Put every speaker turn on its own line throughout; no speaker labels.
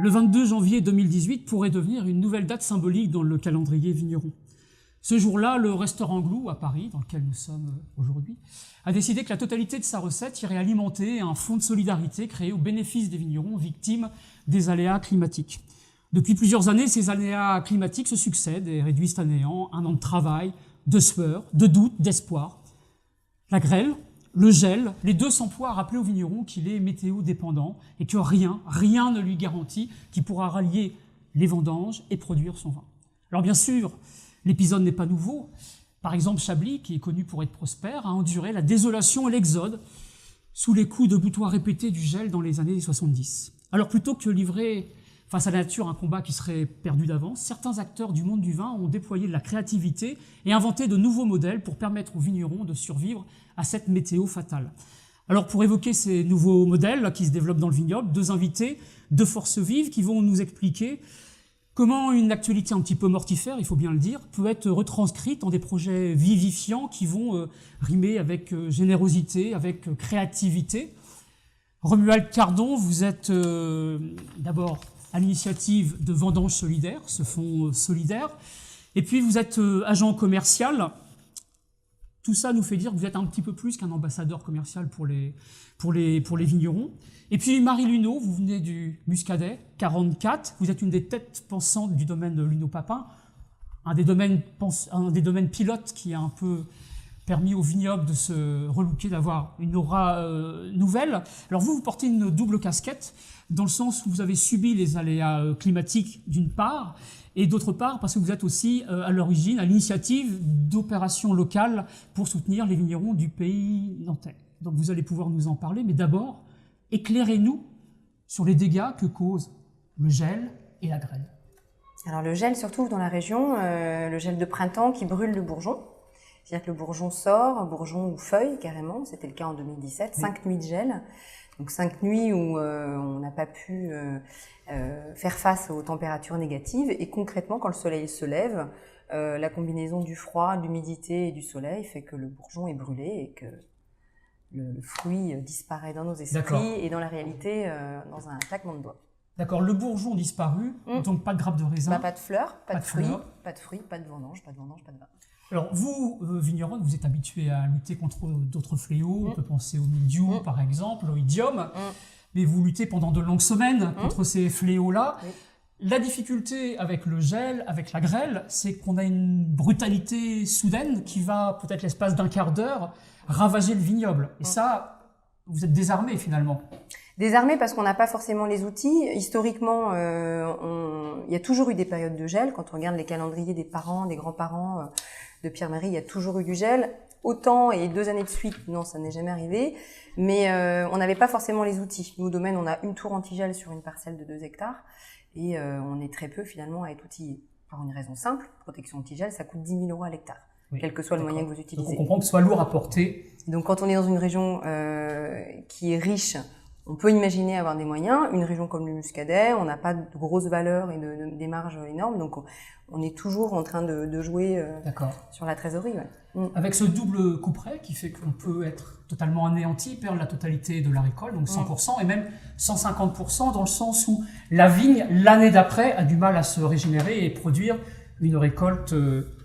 Le 22 janvier 2018 pourrait devenir une nouvelle date symbolique dans le calendrier vigneron. Ce jour-là, le restaurant Glou, à Paris, dans lequel nous sommes aujourd'hui, a décidé que la totalité de sa recette irait alimenter un fonds de solidarité créé au bénéfice des vignerons victimes des aléas climatiques. Depuis plusieurs années, ces aléas climatiques se succèdent et réduisent à néant un an de travail, de sueur, de doute, d'espoir. La grêle, le gel, les deux s'emploient à rappeler aux vignerons qu'il est météo-dépendant et que rien ne lui garantit qu'il pourra rallier les vendanges et produire son vin. Alors bien sûr, l'épisode n'est pas nouveau. Par exemple, Chablis, qui est connu pour être prospère, a enduré la désolation et l'exode sous les coups de boutoir répétés du gel dans les années 70. Alors plutôt que livrer face à la nature un combat qui serait perdu d'avance, certains acteurs du monde du vin ont déployé de la créativité et inventé de nouveaux modèles pour permettre aux vignerons de survivre à cette météo fatale. Alors pour évoquer ces nouveaux modèles qui se développent dans le vignoble, deux invités, deux forces vives qui vont nous expliquer comment une actualité un petit peu mortifère, il faut bien le dire, peut être retranscrite en des projets vivifiants qui vont rimer avec générosité, avec créativité. Romuald Cardon, vous êtes d'abord à l'initiative de Vendanges Solidaires, ce fonds solidaire, et puis vous êtes agent commercial. Tout ça nous fait dire que vous êtes un petit peu plus qu'un ambassadeur commercial pour les vignerons. Et puis Marie Luneau, vous venez du Muscadet 44, vous êtes une des têtes pensantes du domaine de Luneau Papin, un des domaines pilotes qui a un peu permis au vignoble de se relooker, d'avoir une aura nouvelle. Alors vous portez une double casquette, dans le sens où vous avez subi les aléas climatiques d'une part, et d'autre part parce que vous êtes aussi à l'origine, à l'initiative d'opérations locales pour soutenir les vignerons du pays nantais. Donc vous allez pouvoir nous en parler, mais d'abord, éclairez-nous sur les dégâts que causent le gel et la grêle.
Alors le gel, surtout dans la région, le gel de printemps qui brûle le bourgeon. C'est-à-dire que le bourgeon sort, bourgeon ou feuille carrément, c'était le cas en 2017, 5 nuits de gel. Donc 5 nuits où on n'a pas pu faire face aux températures négatives. Et concrètement, quand le soleil se lève, la combinaison du froid, de l'humidité et du soleil fait que le bourgeon est brûlé et que le fruit disparaît dans nos esprits et dans la réalité dans un claquement de doigts.
D'accord, le bourgeon disparu, donc pas de grappes de raisin.
Pas de fleurs, pas de fruits, pas de vendange, pas de vin.
Alors vous, vigneronne, vous êtes habitué à lutter contre d'autres fléaux, on peut penser au mildiou par exemple, au idiome, mais vous luttez pendant de longues semaines contre ces fléaux-là. La difficulté avec le gel, avec la grêle, c'est qu'on a une brutalité soudaine qui va, peut-être l'espace d'un quart d'heure, ravager le vignoble. Et ça, vous êtes désarmé finalement.
Désarmé parce qu'on n'a pas forcément les outils. Historiquement, il y a toujours eu des périodes de gel. Quand on regarde les calendriers des parents, des grands-parents de Pierre-Marie, il y a toujours eu du gel. Autant et 2 années de suite, non, ça n'est jamais arrivé. Mais on n'avait pas forcément les outils. Nous, au domaine, on a une tour anti-gel sur une parcelle de 2 hectares. Et on est très peu finalement à être outillés. Par une raison simple, protection anti-gel, ça coûte 10 000 € à l'hectare. Oui, quel que soit le moyen que vous utilisez.
Donc on comprend que ce soit lourd à porter.
Donc quand on est dans une région qui est riche, on peut imaginer avoir des moyens. Une région comme le Muscadet, on n'a pas de grosses valeurs et des marges énormes, donc on est toujours en train de jouer sur la trésorerie. Ouais.
Avec ce double couperet qui fait qu'on peut être totalement anéanti, perdre la totalité de la récolte, donc 100%, et même 150% dans le sens où la vigne, l'année d'après, a du mal à se régénérer et produire une récolte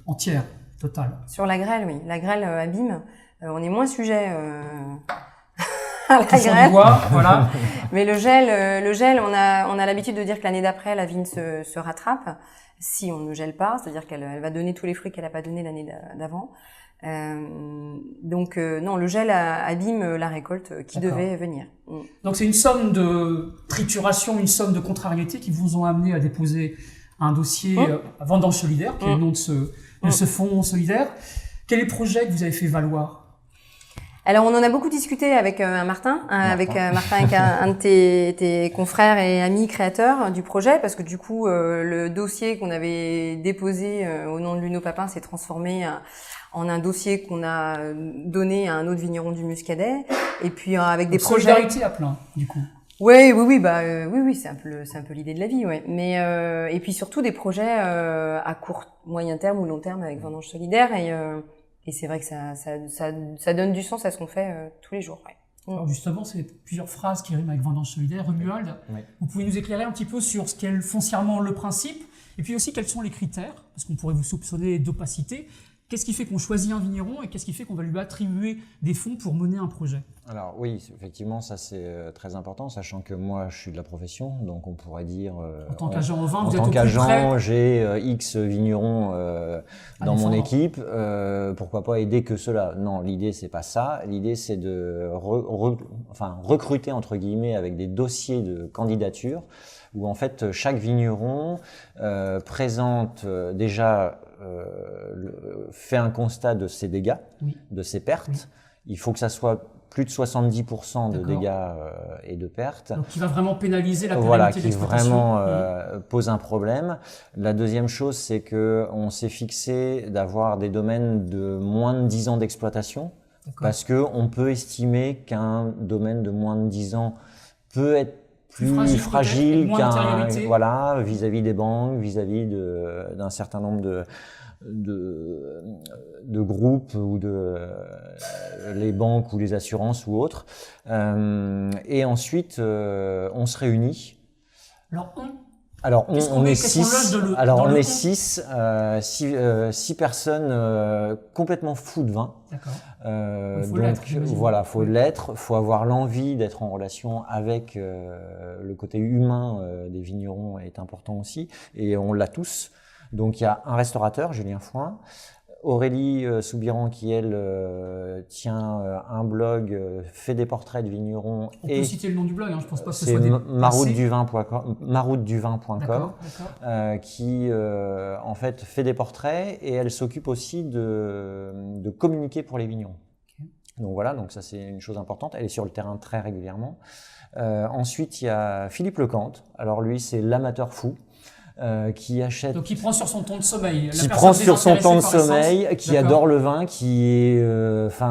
entière, totale.
Sur la grêle, oui. La grêle abîme. On est moins sujet à la grêle.
Voilà.
Mais le gel, on a l'habitude de dire que l'année d'après, la vigne se rattrape si on ne gèle pas, c'est-à-dire qu'elle va donner tous les fruits qu'elle n'a pas donné l'année d'avant. Donc non, le gel abîme la récolte qui devait venir.
Donc c'est une somme de trituration, une somme de contrariétés qui vous ont amené à déposer un dossier à Vendanges Solidaires, qui est le nom de ce fonds solidaire. Quel est le projet que vous avez fait valoir ?
Alors, on en a beaucoup discuté avec Martin, avec Martin, qui est un de tes confrères et amis créateurs du projet, parce que du coup, le dossier qu'on avait déposé au nom de Luneau Papin s'est transformé en un dossier qu'on a donné à un autre vigneron du Muscadet, et puis avec des projets.
Solidarité à plein, du coup.
Oui, c'est un peu l'idée de la vie, ouais. Mais et puis surtout des projets à court, moyen terme ou long terme avec Vendanges Solidaires Et c'est vrai que ça donne du sens à ce qu'on fait tous les jours. Ouais.
Alors justement, c'est plusieurs phrases qui riment avec vendange solidaire. Romuald, vous pouvez nous éclairer un petit peu sur ce qu'est foncièrement le principe, et puis aussi quels sont les critères, parce qu'on pourrait vous soupçonner d'opacité. Qu'est-ce qui fait qu'on choisit un vigneron et qu'est-ce qui fait qu'on va lui attribuer des fonds pour mener un projet?
Alors oui, effectivement, ça c'est très important, sachant que moi je suis de la profession, donc on pourrait dire…
en tant qu'agent au vin,
en
vous êtes
tant
au plus près.
qu'agent, j'ai X vignerons dans mon équipe, pourquoi pas aider que cela? Non, l'idée c'est pas ça, l'idée c'est de recruter entre guillemets avec des dossiers de candidature, où en fait chaque vigneron présente déjà… fait un constat de ses dégâts, de ses pertes. Il faut que ça soit plus de 70% de dégâts et de pertes.
Donc qui va vraiment pénaliser la pérennité
voilà, qui
d'exploitation.
vraiment pose un problème. La deuxième chose, c'est que on s'est fixé d'avoir des domaines de moins de 10 ans d'exploitation, parce que on peut estimer qu'un domaine de moins de 10 ans peut être plus fragile qu'un, voilà, vis-à-vis des banques, vis-à-vis d'un certain nombre de groupes ou les banques ou les assurances ou autres. Et ensuite, on se réunit.
Alors,
on est 6. Alors, on est 6 personnes complètement fous de vin.
D'accord.
Donc voilà, faut l'être, faut avoir l'envie d'être en relation avec le côté humain des vignerons est important aussi, et on l'a tous. Donc il y a un restaurateur, Julien Foin, Aurélie Soubiran qui elle tient un blog, fait des portraits de vignerons.
On peut citer le nom du blog, hein, je pense pas que ce soit
marouteduvin.com, qui en fait fait des portraits et elle s'occupe aussi de communiquer pour les vignerons. Donc voilà, donc ça c'est une chose importante. Elle est sur le terrain très régulièrement. Ensuite il y a Philippe Lecante. Alors lui c'est l'amateur fou. Qui achète.
Donc il prend sur son temps de sommeil.
Qui prend sur son temps de sommeil, qui adore le vin, qui est,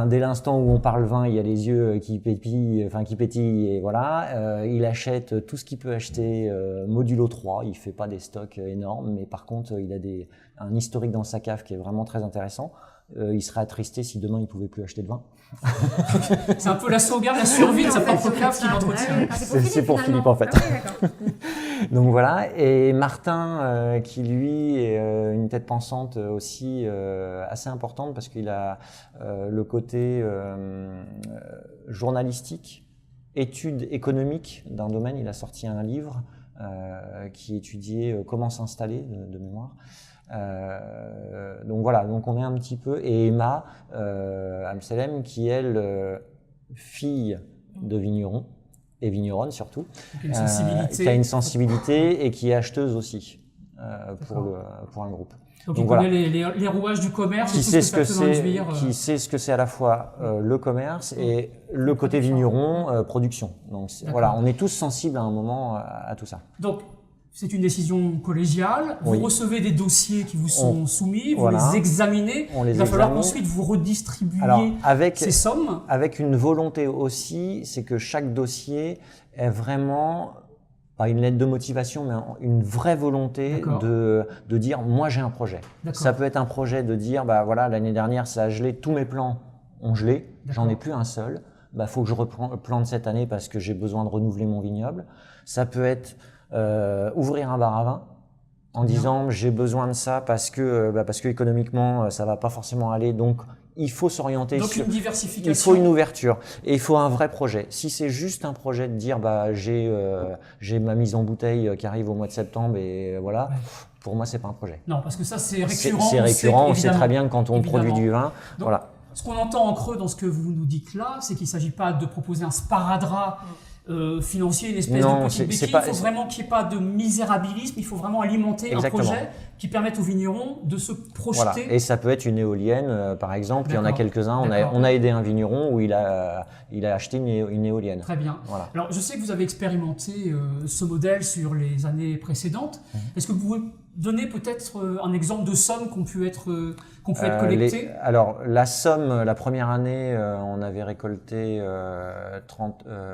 dès l'instant où on parle vin, il y a les yeux qui pétillent, et voilà. Il achète tout ce qu'il peut acheter modulo 3. Il fait pas des stocks énormes, mais par contre il a un historique dans sa cave qui est vraiment très intéressant. Il serait attristé si demain il pouvait plus acheter de vin.
C'est un peu la sauvegarde, la survie de sa propre cave qui l'entretient.
C'est pour Philippe en fait. Donc voilà, et Martin qui lui est une tête pensante aussi assez importante parce qu'il a le côté journalistique, étude économique d'un domaine. Il a sorti un livre qui étudiait comment s'installer de mémoire. Donc voilà, donc on est un petit peu, et Emma Amselem qui elle fille de vigneron et vigneronne surtout, qui a une sensibilité et qui est acheteuse aussi pour un groupe.
Donc il connaît les rouages du commerce,
qui sait ce que c'est à la fois le commerce et le côté vigneron, production. Donc voilà, on est tous sensibles à un moment à tout ça.
Donc c'est une décision collégiale, vous recevez des dossiers qui vous sont soumis, vous les examinez, il va falloir qu'ensuite vous redistribuiez ces sommes.
Avec une volonté aussi, c'est que chaque dossier est vraiment, pas une lettre de motivation, mais une vraie volonté de dire moi j'ai un projet. Ça peut être un projet de dire bah voilà, l'année dernière ça a gelé, tous mes plants ont gelé, j'en ai plus un seul, bah faut que je replante cette année parce que j'ai besoin de renouveler mon vignoble. Ça peut être ouvrir un bar à vin en disant j'ai besoin de ça parce que économiquement ça va pas forcément aller, donc il faut s'orienter
sur une diversification.
Il faut une ouverture et il faut un vrai projet. Si c'est juste un projet de dire j'ai ma mise en bouteille qui arrive au mois de septembre et voilà, pour moi c'est pas un projet.
Non, parce que ça c'est récurrent.
C'est récurrent, on sait très bien quand on produit du vin.
Donc, voilà. Ce qu'on entend en creux dans ce que vous nous dites là, c'est qu'il ne s'agit pas de proposer un sparadrap financier, une espèce de petite béquille. Il faut vraiment qu'il n'y ait pas de misérabilisme, il faut vraiment alimenter un projet qui permette aux vignerons de se projeter.
Voilà. Et ça peut être une éolienne, par exemple. Il y en a quelques-uns. On a aidé un vigneron où il a acheté une éolienne.
Très bien. Voilà. Alors, je sais que vous avez expérimenté ce modèle sur les années précédentes. Est-ce que vous pouvez donner peut-être un exemple de somme qu'on peut être collectée?
Alors, la somme, la première année, on avait récolté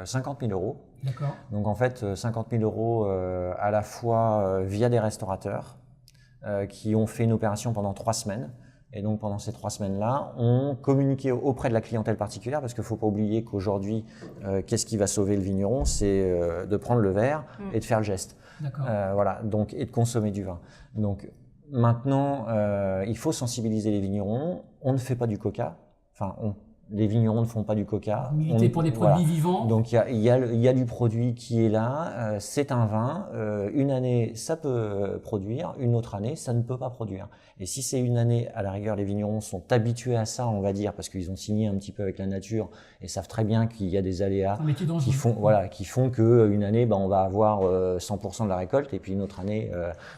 50 000 euros.
D'accord.
Donc, en fait, 50 000 euros à la fois via des restaurateurs qui ont fait une opération pendant 3 semaines. Et donc pendant ces 3 semaines-là, on communiquait auprès de la clientèle particulière, parce qu'il ne faut pas oublier qu'aujourd'hui, qu'est-ce qui va sauver le vigneron? C'est de prendre le verre et de faire le geste. Voilà, donc, et de consommer du vin. Donc maintenant, il faut sensibiliser les vignerons. On ne fait pas du coca. Enfin, les vignerons ne font pas du coca.
Militer pour des produits vivants.
Donc il y a du produit qui est là. C'est un vin. Une année, ça peut produire. Une autre année, ça ne peut pas produire. Et si c'est une année, à la rigueur, les vignerons sont habitués à ça, on va dire, parce qu'ils ont signé un petit peu avec la nature et savent très bien qu'il y a des aléas qui font que une année, on va avoir 100% de la récolte et puis une autre année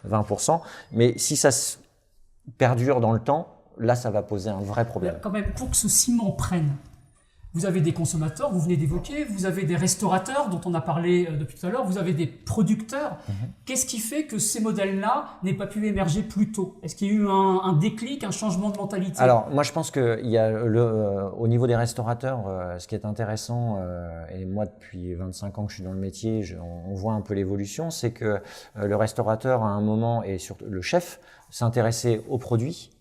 20%. Mais si ça perdure dans le temps, là, ça va poser un vrai problème.
Quand même, pour que ce ciment prenne, vous avez des consommateurs, vous venez d'évoquer, vous avez des restaurateurs dont on a parlé depuis tout à l'heure, vous avez des producteurs. Qu'est-ce qui fait que ces modèles-là n'aient pas pu émerger plus tôt? Est-ce qu'il y a eu un déclic, un changement de mentalité?
Alors, moi, je pense qu'il y a au niveau des restaurateurs, ce qui est intéressant, et moi, depuis 25 ans que je suis dans le métier, on voit un peu l'évolution, c'est que le restaurateur, à un moment, et surtout le chef, s'intéressait aux produits,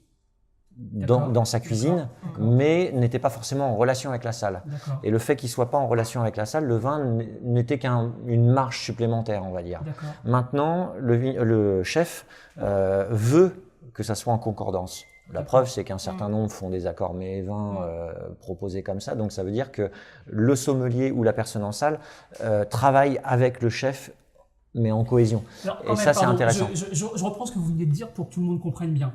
dans sa cuisine, mais n'était pas forcément en relation avec la salle. Et le fait qu'il ne soit pas en relation avec la salle, le vin n'était qu'une marge supplémentaire, on va dire. Maintenant, le chef veut que ça soit en concordance. La preuve, c'est qu'un certain nombre font des accords mets et vins proposés comme ça. Donc ça veut dire que le sommelier ou la personne en salle travaille avec le chef, mais en cohésion.
Alors, c'est intéressant. Je reprends ce que vous venez de dire pour que tout le monde comprenne bien.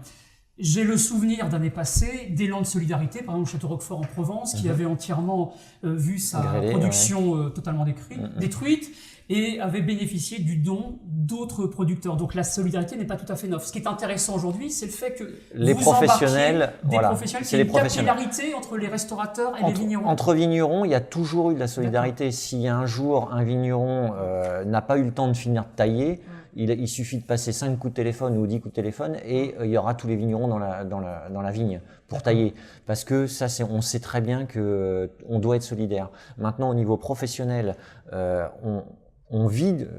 J'ai le souvenir d'années passées d'élan de solidarité, par exemple Château Roquefort en Provence, qui avait entièrement vu sa production totalement détruite et avait bénéficié du don d'autres producteurs. Donc la solidarité n'est pas tout à fait neuve. Ce qui est intéressant aujourd'hui, c'est le fait que
les professionnels,
c'est une capillarité entre les restaurateurs et les vignerons.
Entre vignerons, il y a toujours eu de la solidarité. Si un jour un vigneron n'a pas eu le temps de finir de tailler, il suffit de passer 5 coups de téléphone ou 10 coups de téléphone et il y aura tous les vignerons dans la vigne pour tailler. Parce que ça, on sait très bien qu'on doit être solidaire. Maintenant, au niveau professionnel, on vide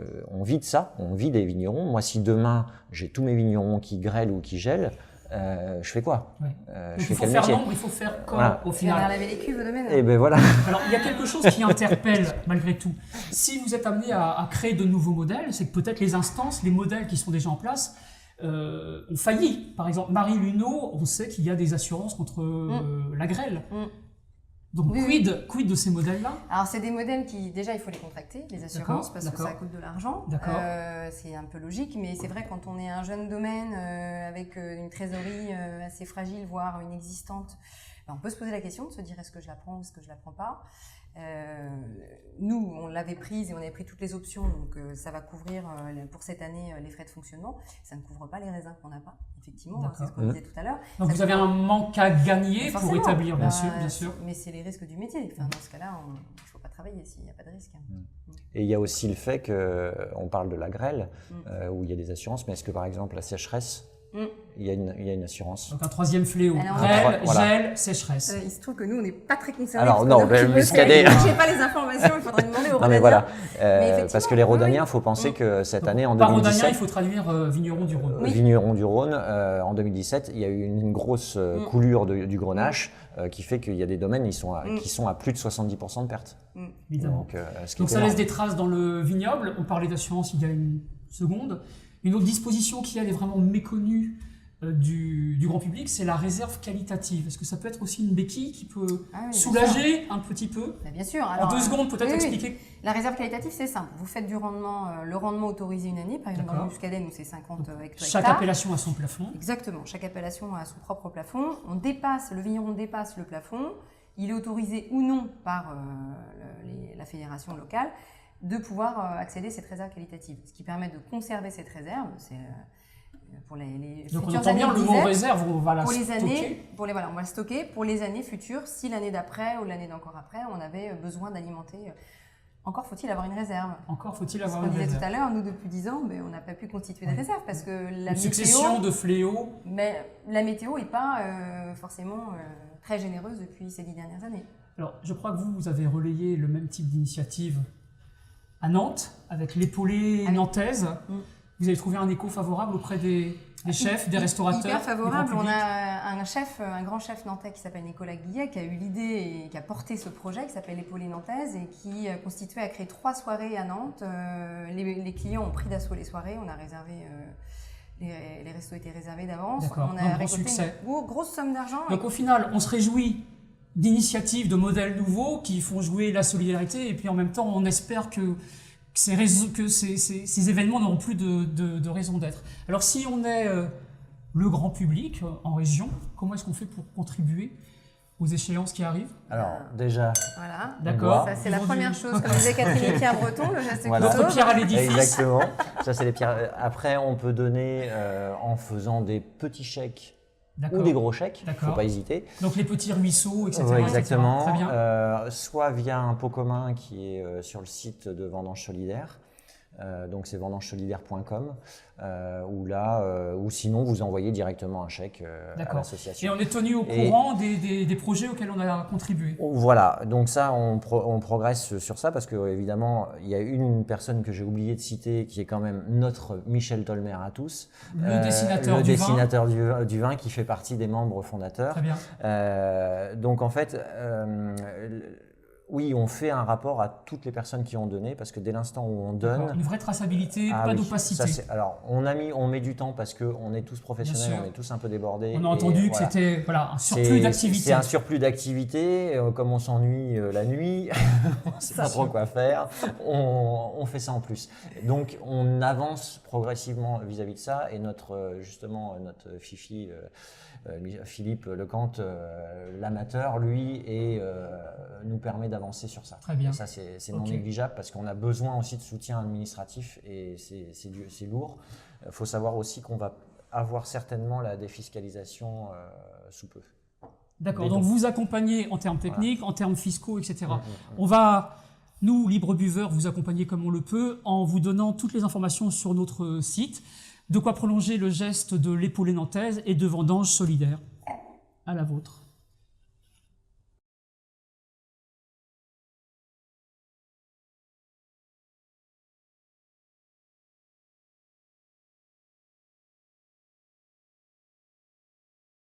ça, on vide les vignerons. Moi, si demain, j'ai tous mes vignerons qui grêlent ou qui gèlent, je fais quoi?
Il faut faire nombre, il faut faire corps au final.
Il faut laver les cuves au domaine.
Et ben voilà.
Alors, il y a quelque chose qui interpelle malgré tout. Si vous êtes amené à créer de nouveaux modèles, c'est que peut-être les instances, les modèles qui sont déjà en place ont failli. Par exemple, Marie Luneau, on sait qu'il y a des assurances contre la grêle. Donc, quid de ces modèles-là?
Alors, c'est des modèles qui, déjà, il faut les contracter, les assurances, parce que ça coûte de l'argent. C'est un peu logique, mais c'est vrai, quand on est un jeune domaine avec une trésorerie assez fragile, voire inexistante, on peut se poser la question de se dire est-ce que je la prends ou est-ce que je la prends pas. Nous, on l'avait prise et on avait pris toutes les options, donc ça va couvrir pour cette année les frais de fonctionnement. Ça ne couvre pas les raisins qu'on n'a pas, effectivement, c'est ce qu'on disait tout à l'heure.
Donc vous avez un manque à gagner pour établir, bien sûr.
Mais c'est les risques du métier. Enfin, dans ce cas-là, il ne faut pas travailler s'il n'y a pas de risque.
Et il y a aussi le fait qu'on parle de la grêle, où il y a des assurances, mais est-ce que par exemple la sécheresse, il y a une assurance?
Donc un troisième fléau, grêle, gel, sécheresse.
Il se trouve que nous, on n'est pas très concernés.
Alors non, le muscadet...
Je n'ai pas les informations, il faudrait demander aux Rhodaniens.
Parce que les Rhodaniens, il faut penser que cette année, en 2017...
Par Rhodanien, il faut traduire vigneron du Rhône.
Vigneron du Rhône, en 2017, il y a eu une grosse coulure du Grenache qui fait qu'il y a des domaines qui sont à plus de 70% de pertes.
Évidemment. Donc ça laisse des traces dans le vignoble. On parlait d'assurance il y a une seconde. Une autre disposition qui elle est vraiment méconnue du grand public, c'est la réserve qualitative. Est-ce que ça peut être aussi une béquille qui peut soulager un petit peu?
Bien sûr.
Alors, en 2 secondes, peut-être expliquer.
La réserve qualitative, c'est simple. Vous faites du rendement, le rendement autorisé une année. Par exemple, dans le muscadet, nous, c'est 50 hectares.
Chaque appellation a son plafond.
Exactement. Chaque appellation a son propre plafond. Le vigneron dépasse le plafond. Il est autorisé ou non par la fédération locale de pouvoir accéder à cette réserve qualitative. Ce qui permet de conserver cette réserve, c'est pour les
donc
futures
on entend bien
années
le mot réserve, on va la
pour les
stocker.
Années, on va le stocker pour les années futures, si l'année d'après ou l'année d'encore après, on avait besoin d'alimenter. Encore faut-il avoir une réserve.
Encore faut-il avoir une réserve.
On disait tout à l'heure, nous depuis 10 ans, on n'a pas pu constituer des réserves parce que
une succession de fléaux.
Mais la météo n'est pas forcément très généreuse depuis ces 10 dernières années.
Alors, je crois que vous avez relayé le même type d'initiative à Nantes, avec l'épaulée nantaise. Vous avez trouvé un écho favorable auprès des des chefs, des restaurateurs.
Hyper favorable. On a un grand chef nantais qui s'appelle Nicolas Guillet, qui a eu l'idée et qui a porté ce projet, qui s'appelle Épaulée Nantaise, et qui constituait à créer 3 soirées à Nantes. Les clients ont pris d'assaut les soirées, on a réservé... Les restos étaient réservés d'avance. On a récolté une grosse somme d'argent.
Donc au final, on se réjouit d'initiatives, de modèles nouveaux qui font jouer la solidarité, et puis en même temps, on espère que ces événements n'auront plus de raison d'être. Alors si on est le grand public en région, comment est-ce qu'on fait pour contribuer aux échéances qui arrivent?
Alors déjà,
voilà.
D'accord.
Ça c'est la première chose, comme disait Catherine et Pierre Breton, le geste
voilà.
Notre pierre à l'édifice.
Exactement. Ça c'est les pierres. Après, on peut donner en faisant des petits chèques ou des gros chèques. Il ne faut pas hésiter.
Donc les petits ruisseaux, etc.
Ouais, exactement.
Très bien.
Soit via un pot commun qui est sur le site de Vendanges Solidaires. Donc c'est vendangessolidaire.com ou sinon vous envoyez directement un chèque à l'association.
Et on est tenu au courant des projets auxquels on a contribué.
Voilà, donc ça on progresse sur ça parce que évidemment il y a une personne que j'ai oublié de citer qui est quand même notre Michel Tolmer à tous,
le dessinateur
du vin qui fait partie des membres fondateurs.
Très bien.
Donc en fait oui, on fait un rapport à toutes les personnes qui ont donné parce que dès l'instant où on donne...
Une vraie traçabilité, pas d'opacité.
Alors, on met du temps parce qu'on est tous professionnels, on est tous un peu débordés.
On a entendu que c'était un surplus d'activité.
C'est un surplus d'activité. Comme on s'ennuie la nuit, on ne sait pas trop quoi faire, on fait ça en plus. Donc, on avance progressivement vis-à-vis de ça et notre fifi... Philippe Lecante, l'amateur, lui, nous permet d'avancer sur ça.
Très bien.
Et ça, c'est non négligeable parce qu'on a besoin aussi de soutien administratif et c'est lourd. Il faut savoir aussi qu'on va avoir certainement la défiscalisation sous peu.
D'accord, donc vous accompagnez en termes techniques, en termes fiscaux, etc. On va, nous, Libre Buveur, vous accompagner comme on le peut en vous donnant toutes les informations sur notre site. De quoi prolonger le geste de l'Épaulée Nantaise et de Vendanges Solidaires. À la vôtre.